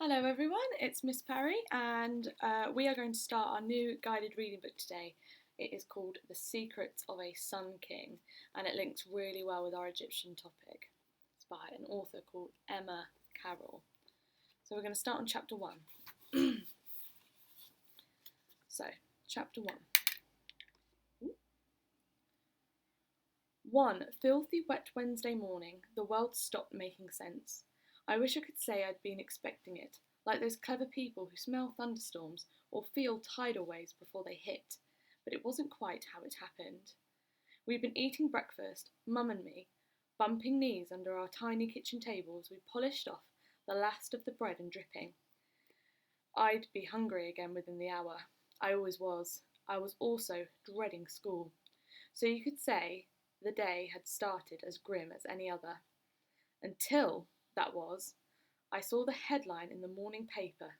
Hello everyone, it's Miss Perry and we are going to start our new guided reading book today. It is called The Secrets of a Sun King and it links really well with our Egyptian topic. It's by an author called Emma Carroll. So we're going to start on chapter 1. So, chapter 1. One filthy wet Wednesday morning, the world stopped making sense. I wish I could say I'd been expecting it, like those clever people who smell thunderstorms or feel tidal waves before they hit, but it wasn't quite how it happened. We'd been eating breakfast, Mum and me, bumping knees under our tiny kitchen table as we polished off the last of the bread and dripping. I'd be hungry again within the hour. I always was. I was also dreading school. So you could say the day had started as grim as any other. Until, that was, I saw the headline in the morning paper.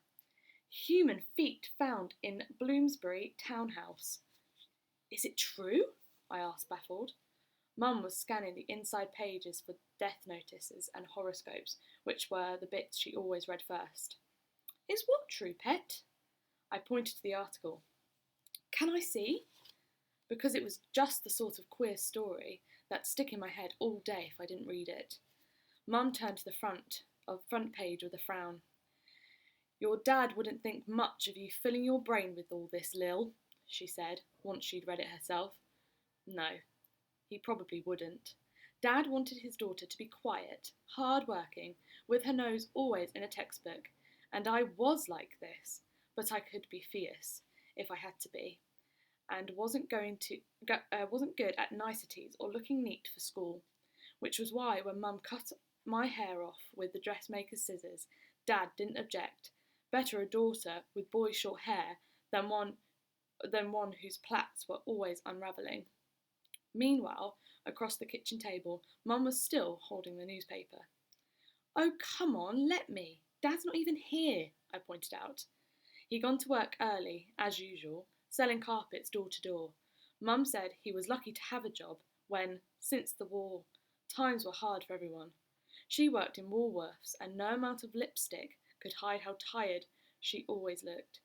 Human feet found in Bloomsbury townhouse. Is it true? I asked, baffled. Mum was scanning the inside pages for death notices and horoscopes, which were the bits she always read first. Is what true, pet? I pointed to the article. Can I see? Because it was just the sort of queer story that'd stick in my head all day if I didn't read it. Mum turned to the front page with a frown. Your dad wouldn't think much of you filling your brain with all this, Lil, she said, once she'd read it herself. No, he probably wouldn't. Dad wanted his daughter to be quiet, hard-working, with her nose always in a textbook, and I was like this, but I could be fierce, if I had to be, and wasn't good at niceties or looking neat for school, which was why when Mum cut my hair off with the dressmaker's scissors, Dad didn't object. Better a daughter with boy short hair than one whose plaits were always unravelling. Meanwhile, across the kitchen table, Mum was still holding the newspaper. Oh, come on, let me. Dad's not even here, I pointed out. He'd gone to work early, as usual, selling carpets door to door. Mum said he was lucky to have a job when, since the war, times were hard for everyone. She worked in Woolworths, and no amount of lipstick could hide how tired she always looked.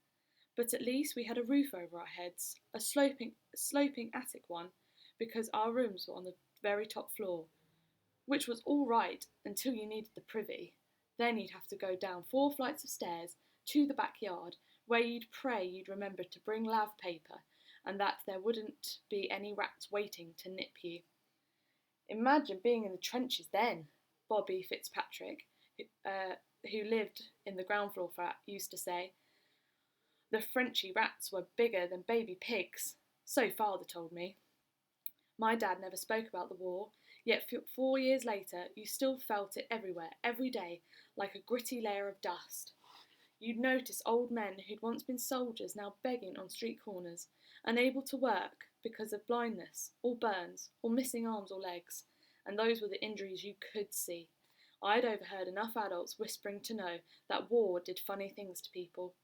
But at least we had a roof over our heads, a sloping attic one, because our rooms were on the very top floor, which was all right until you needed the privy. Then you'd have to go down 4 flights of stairs to the backyard, where you'd pray you'd remember to bring lav paper, and that there wouldn't be any rats waiting to nip you. Imagine being in the trenches then, Bobby Fitzpatrick, who lived in the ground floor flat, used to say. The Frenchy rats were bigger than baby pigs, so father told me. My dad never spoke about the war, yet 4 years later you still felt it everywhere, every day, like a gritty layer of dust. You'd notice old men who'd once been soldiers now begging on street corners, unable to work because of blindness, or burns, or missing arms or legs, and those were the injuries you could see. I'd overheard enough adults whispering to know that war did funny things to people.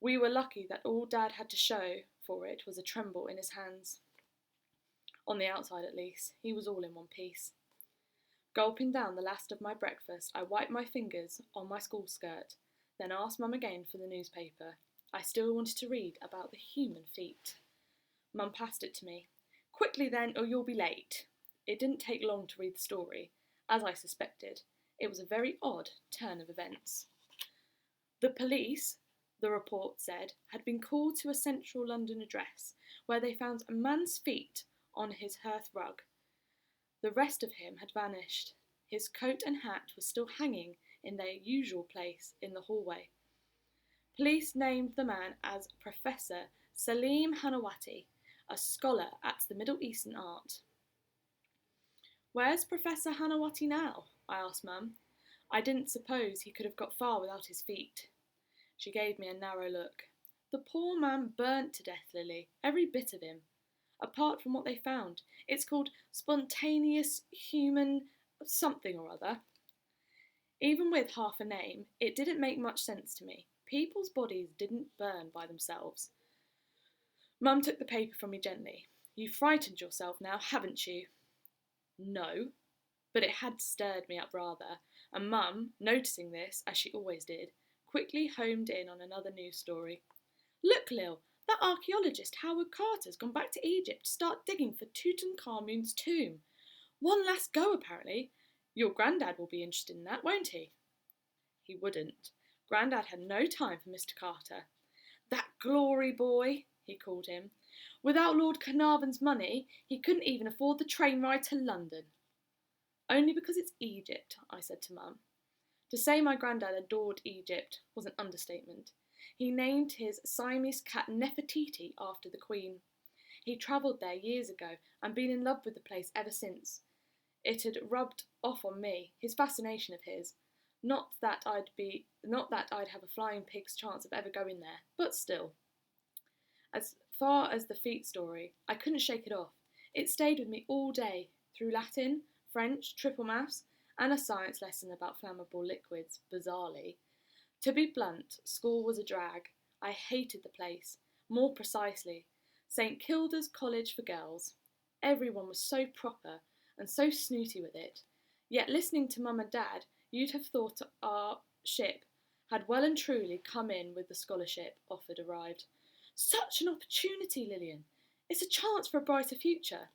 We were lucky that all Dad had to show for it was a tremble in his hands. On the outside, at least, he was all in one piece. Gulping down the last of my breakfast, I wiped my fingers on my school skirt, then asked Mum again for the newspaper. I still wanted to read about the human feet. Mum passed it to me. Quickly then, or you'll be late. It didn't take long to read the story. As I suspected, it was a very odd turn of events. The police, the report said, had been called to a central London address, where they found a man's feet on his hearth rug. The rest of him had vanished. His coat and hat were still hanging in their usual place in the hallway. Police named the man as Professor Salim Hanawati, a scholar at the Middle Eastern Art. Where's Professor Hanawati now? I asked Mum. I didn't suppose he could have got far without his feet. She gave me a narrow look. The poor man burnt to death, Lily, every bit of him. Apart from what they found, it's called spontaneous human something or other. Even with half a name, it didn't make much sense to me. People's bodies didn't burn by themselves. Mum took the paper from me gently. You've frightened yourself now, haven't you? No, but it had stirred me up rather. and Mum, noticing this, as she always did, quickly homed in on another news story. Look, Lil, that archaeologist Howard Carter's gone back to Egypt to start digging for Tutankhamun's tomb. One last go, apparently. Your granddad will be interested in that, won't he? He wouldn't. Grandad had no time for Mr. Carter. That glory boy, he called him. Without Lord Carnarvon's money, he couldn't even afford the train ride to London. Only because it's Egypt, I said to Mum. To say my granddad adored Egypt was an understatement. He named his Siamese cat Nefertiti after the Queen. He travelled there years ago and been in love with the place ever since. It had rubbed off on me, his fascination of his. Not that I'd have a flying pig's chance of ever going there, but still. As far as the feet story, I couldn't shake it off. It stayed with me all day, through Latin, French, triple maths, and a science lesson about flammable liquids, bizarrely. To be blunt, school was a drag. I hated the place. More precisely, St Kilda's College for Girls. Everyone was so proper and so snooty with it. Yet listening to Mum and Dad, you'd have thought our ship had well and truly come in with the scholarship offered arrived. Such an opportunity, Lillian. It's a chance for a brighter future.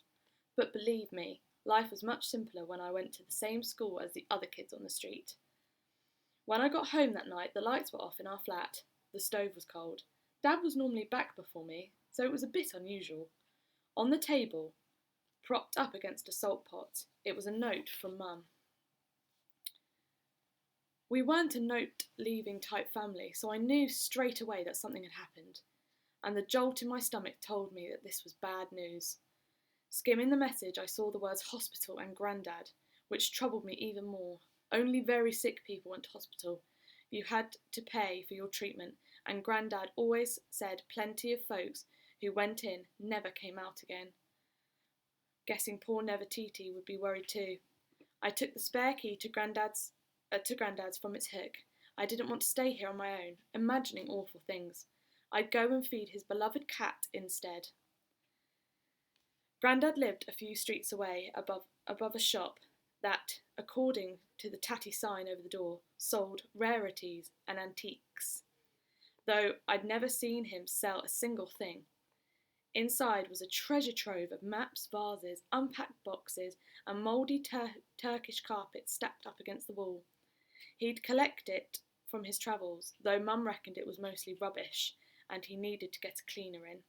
But believe me, life was much simpler when I went to the same school as the other kids on the street. When I got home that night, the lights were off in our flat. The stove was cold. Dad was normally back before me, so it was a bit unusual. On the table, propped up against a salt pot, it was a note from Mum. We weren't a note-leaving type family, so I knew straight away that something had happened, and the jolt in my stomach told me that this was bad news. Skimming the message, I saw the words hospital and Grandad, which troubled me even more. Only very sick people went to hospital. You had to pay for your treatment, and Grandad always said plenty of folks who went in never came out again. Guessing poor Nefertiti would be worried too. I took the spare key to Grandad's from its hook. I didn't want to stay here on my own, imagining awful things. I'd go and feed his beloved cat instead. Grandad lived a few streets away, above a shop that, according to the tatty sign over the door, sold rarities and antiques, though I'd never seen him sell a single thing. Inside was a treasure trove of maps, vases, unpacked boxes, and mouldy Turkish carpets stacked up against the wall. He'd collect it from his travels, though Mum reckoned it was mostly rubbish, and he needed to get a cleaner in.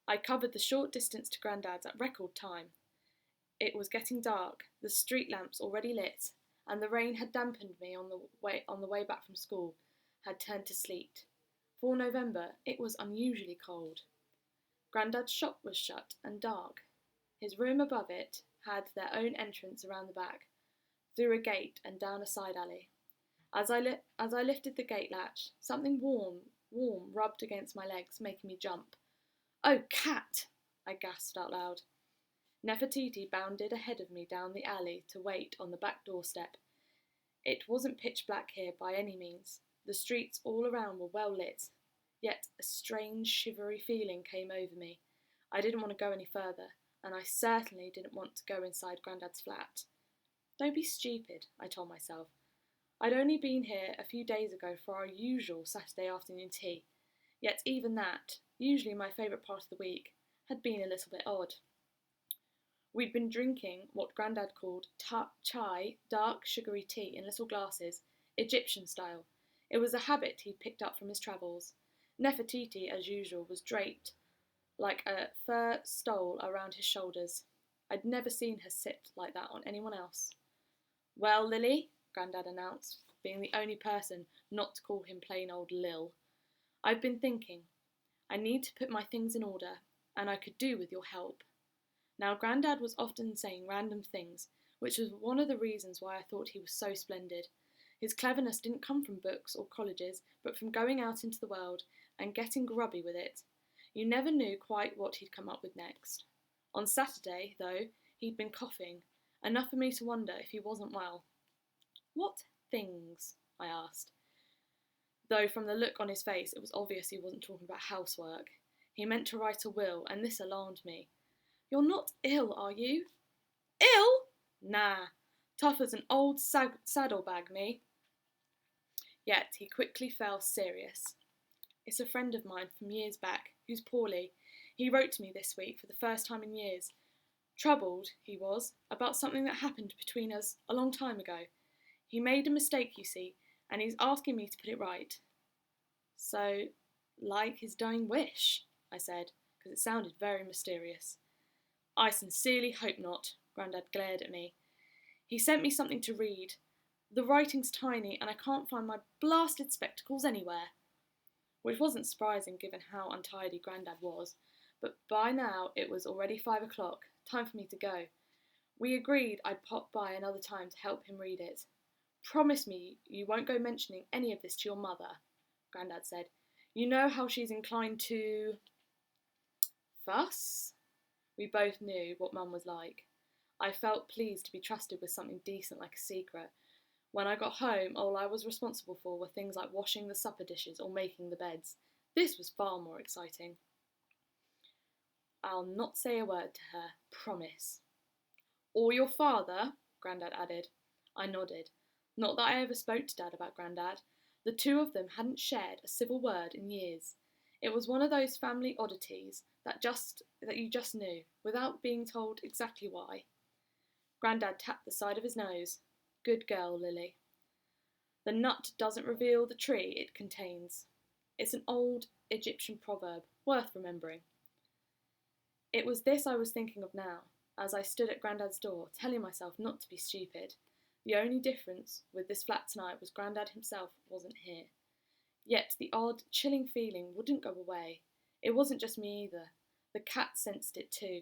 I covered the short distance to Grandad's at record time. It was getting dark, the street lamps already lit, and the rain had dampened me on the way back from school, had turned to sleet. For November, it was unusually cold. Grandad's shop was shut and dark. His room above it had their own entrance around the back, through a gate and down a side alley. As I lifted the gate latch, something warm rubbed against my legs, making me jump. "Oh, cat!" I gasped out loud. Nefertiti bounded ahead of me down the alley to wait on the back doorstep. It wasn't pitch black here by any means. The streets all around were well lit, yet a strange shivery feeling came over me. I didn't want to go any further, and I certainly didn't want to go inside Grandad's flat. Don't be stupid, I told myself. I'd only been here a few days ago for our usual Saturday afternoon tea, yet even that, usually my favourite part of the week, had been a little bit odd. We'd been drinking what Grandad called chai, dark sugary tea in little glasses, Egyptian style. It was a habit he'd picked up from his travels. Nefertiti, as usual, was draped like a fur stole around his shoulders. I'd never seen her sit like that on anyone else. "Well, Lily," Grandad announced, being the only person not to call him plain old Lil. "I've been thinking. I need to put my things in order, and I could do with your help." Now, Grandad was often saying random things, which was one of the reasons why I thought he was so splendid. His cleverness didn't come from books or colleges, but from going out into the world and getting grubby with it. You never knew quite what he'd come up with next. On Saturday, though, he'd been coughing, enough for me to wonder if he wasn't well. "What things?" I asked, though from the look on his face it was obvious he wasn't talking about housework. He meant to write a will, and this alarmed me. "You're not ill, are you?" "Ill? Nah. Tough as an old saddlebag, me. Yet he quickly fell serious. It's a friend of mine from years back, who's poorly. He wrote to me this week for the first time in years. Troubled, he was, about something that happened between us a long time ago. He made a mistake, you see, and he's asking me to put it right. So, like his dying wish, I said, because it sounded very mysterious. I sincerely hope not, Grandad glared at me. He sent me something to read. The writing's tiny, and I can't find my blasted spectacles anywhere. Which wasn't surprising given how untidy Grandad was, but by now it was already 5 o'clock, time for me to go. We agreed I'd pop by another time to help him read it. Promise me you won't go mentioning any of this to your mother, Grandad said. You know how she's inclined to... fuss? We both knew what Mum was like. I felt pleased to be trusted with something decent like a secret. When I got home, all I was responsible for were things like washing the supper dishes or making the beds. This was far more exciting. I'll not say a word to her, promise. Or your father, Grandad added. I nodded. Not that I ever spoke to Dad about Grandad. The two of them hadn't shared a civil word in years. It was one of those family oddities that you just knew, without being told exactly why. Grandad tapped the side of his nose. Good girl, Lily. The nut doesn't reveal the tree it contains. It's an old Egyptian proverb, worth remembering. It was this I was thinking of now, as I stood at Grandad's door, telling myself not to be stupid. The only difference with this flat tonight was Grandad himself wasn't here. Yet the odd, chilling feeling wouldn't go away. It wasn't just me either. The cat sensed it too.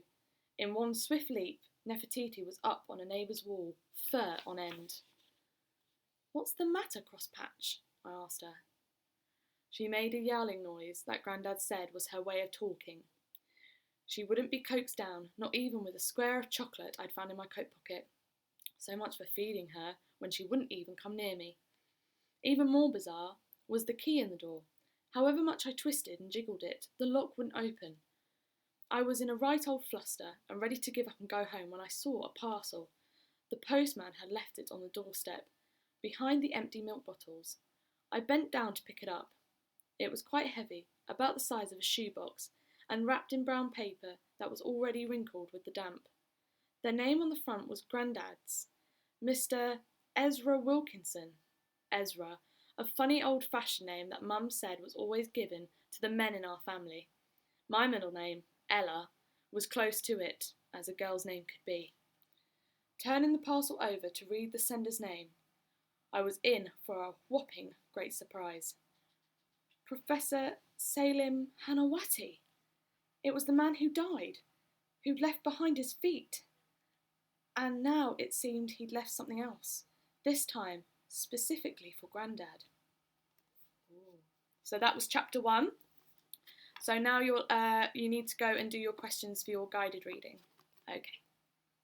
In one swift leap, Nefertiti was up on a neighbour's wall, fur on end. What's the matter, Crosspatch? I asked her. She made a yowling noise that Grandad said was her way of talking. She wouldn't be coaxed down, not even with a square of chocolate I'd found in my coat pocket. So much for feeding her when she wouldn't even come near me. Even more bizarre was the key in the door. However much I twisted and jiggled it, the lock wouldn't open. I was in a right old fluster and ready to give up and go home when I saw a parcel. The postman had left it on the doorstep, behind the empty milk bottles. I bent down to pick it up. It was quite heavy, about the size of a shoebox, and wrapped in brown paper that was already wrinkled with the damp. The name on the front was Grandad's, Mr. Ezra Wilkinson. Ezra, a funny old-fashioned name that Mum said was always given to the men in our family. My middle name, Ella, was close to it, as a girl's name could be. Turning the parcel over to read the sender's name, I was in for a whopping great surprise. Professor Salim Hanawati. It was the man who died, who'd left behind his feet. And now it seemed he'd left something else, this time specifically for Grandad. Ooh. So that was chapter 1. So now you need to go and do your questions for your guided reading. Okay.